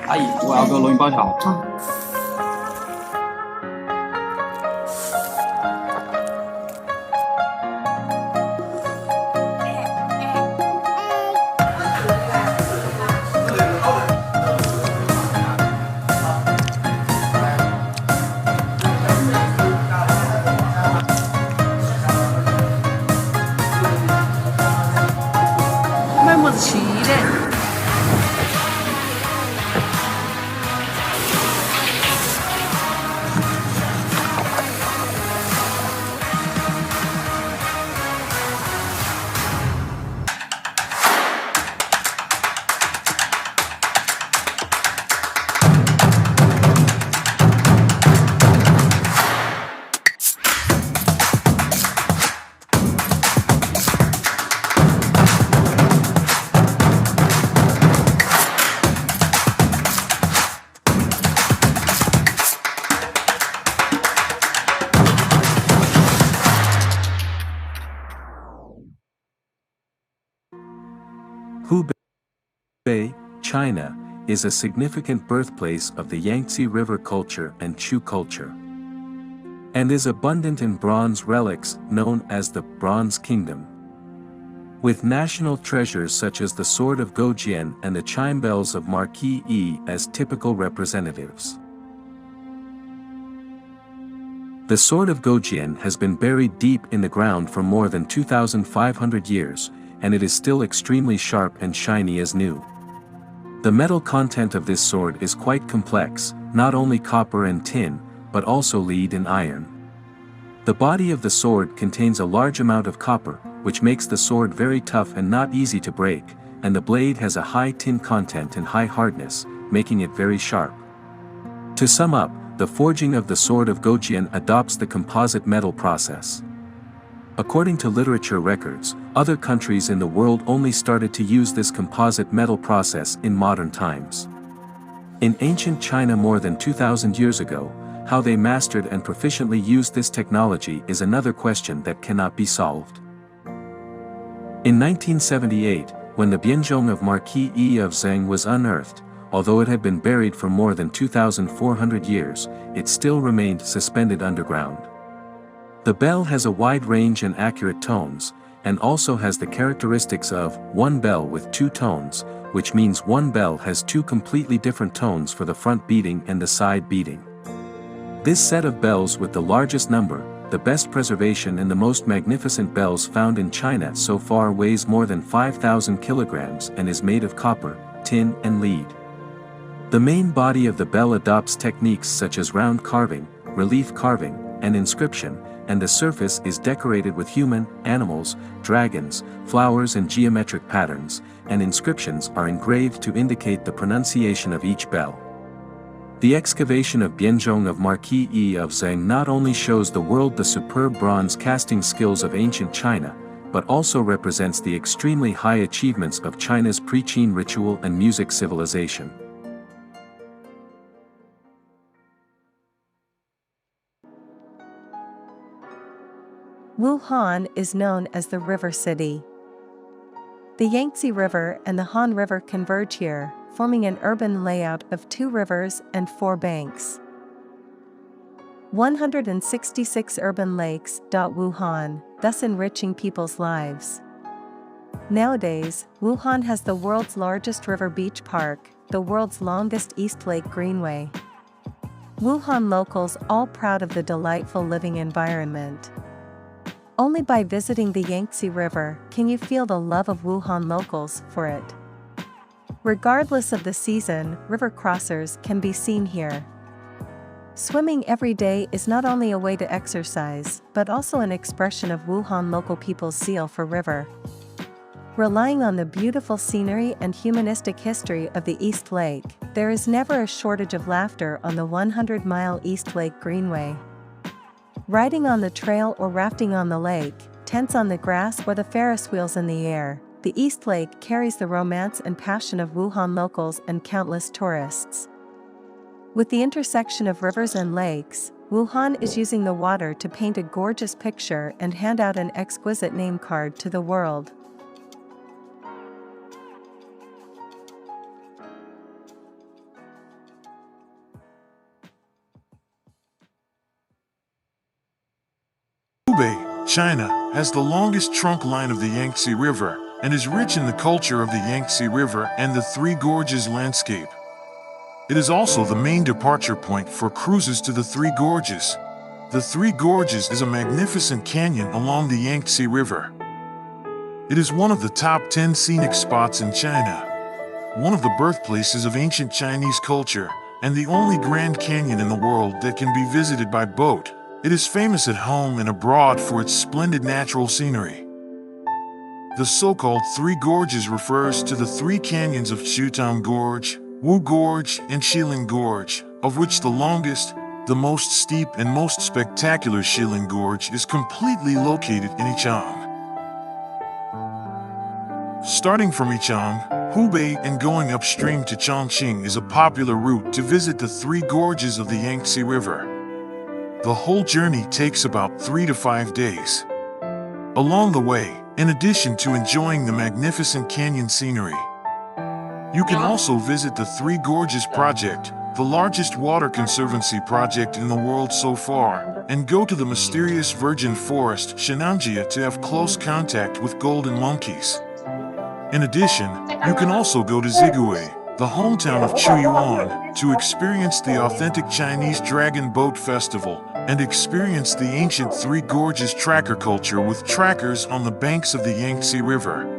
阿姨，我要个龙吟包条。买么子吃的？Hubei, China, is a significant birthplace of the Yangtze River culture and Chu culture, and is abundant in bronze relics known as the Bronze Kingdom, with national treasures such as the Sword of Gojian and the chime bells of Marquis Yi as typical representatives. The Sword of Gojian has been buried deep in the ground for more than 2,500 years, and it is still extremely sharp and shiny as new. The metal content of this sword is quite complex, not only copper and tin, but also lead and iron. The body of the sword contains a large amount of copper, which makes the sword very tough and not easy to break, and the blade has a high tin content and high hardness, making it very sharp. To sum up, the forging of the Sword of Gojian adopts the composite metal process. According to literature records, other countries in the world only started to use this composite metal process in modern times. In ancient China more than 2,000 years ago, how they mastered and proficiently used this technology is another question that cannot be solved. In 1978, when the Bianzhong of Marquis Yi of Zheng was unearthed, although it had been buried for more than 2,400 years, it still remained suspended underground. The bell has a wide range and accurate tones, and also has the characteristics of one bell with two tones, which means one bell has two completely different tones for the front beating and the side beating. This set of bells with the largest number, the best preservation and the most magnificent bells found in China so far weighs more than 5,000 kilograms and is made of copper, tin and lead. The main body of the bell adopts techniques such as round carving, relief carving, and inscription, and the surface is decorated with human, animals, dragons, flowers and geometric patterns, and inscriptions are engraved to indicate the pronunciation of each bell. The excavation of Bianzhong of Marquis Yi of Zheng not only shows the world the superb bronze casting skills of ancient China, but also represents the extremely high achievements of China's pre-Qin ritual and music civilization. Wuhan is known as the River City. The Yangtze River and the Han River converge here, forming an urban layout of 2 rivers and 4 banks. 166 urban lakes dot Wuhan, thus enriching people's lives. Nowadays, Wuhan has the world's largest river beach park, the world's longest East Lake Greenway. Wuhan locals all proud of the delightful living environment. Only by visiting the Yangtze River can you feel the love of Wuhan locals for it. Regardless of the season, river crossers can be seen here. Swimming every day is not only a way to exercise, but also an expression of Wuhan local people's zeal for river. Relying on the beautiful scenery and humanistic history of the East Lake, there is never a shortage of laughter on the 100-mile East Lake Greenway. Riding on the trail or rafting on the lake, tents on the grass or the Ferris wheels in the air, the East Lake carries the romance and passion of Wuhan locals and countless tourists. With the intersection of rivers and lakes, Wuhan is using the water to paint a gorgeous picture and hand out an exquisite name card to the world. Hubei, China, has the longest trunk line of the Yangtze River and is rich in the culture of the Yangtze River and the Three Gorges landscape. It is also the main departure point for cruises to the Three Gorges. The Three Gorges is a magnificent canyon along the Yangtze River. It is one of the top 10 scenic spots in China, one of the birthplaces of ancient Chinese culture, and the only Grand Canyon in the world that can be visited by boat. It is famous at home and abroad for its splendid natural scenery. The so-called Three Gorges refers to the three canyons of Chutang Gorge, Wu Gorge, and Shilin Gorge, of which the longest, the most steep and most spectacular Shilin Gorge is completely located in Yichang. Starting from Yichang, Hubei and going upstream to Chongqing is a popular route to visit the Three Gorges of the Yangtze River. The whole journey takes about 3 to 5 days. Along the way, in addition to enjoying the magnificent canyon scenery, you can also visit the Three Gorges Project, the largest water conservancy project in the world so far, and go to the mysterious virgin forest Shenanjia to have close contact with golden monkeys. In addition, you can also go to Zigui, the hometown of Chuyuan, to experience the authentic Chinese Dragon Boat Festival and experience the ancient Three Gorges tracker culture with trackers on the banks of the Yangtze River.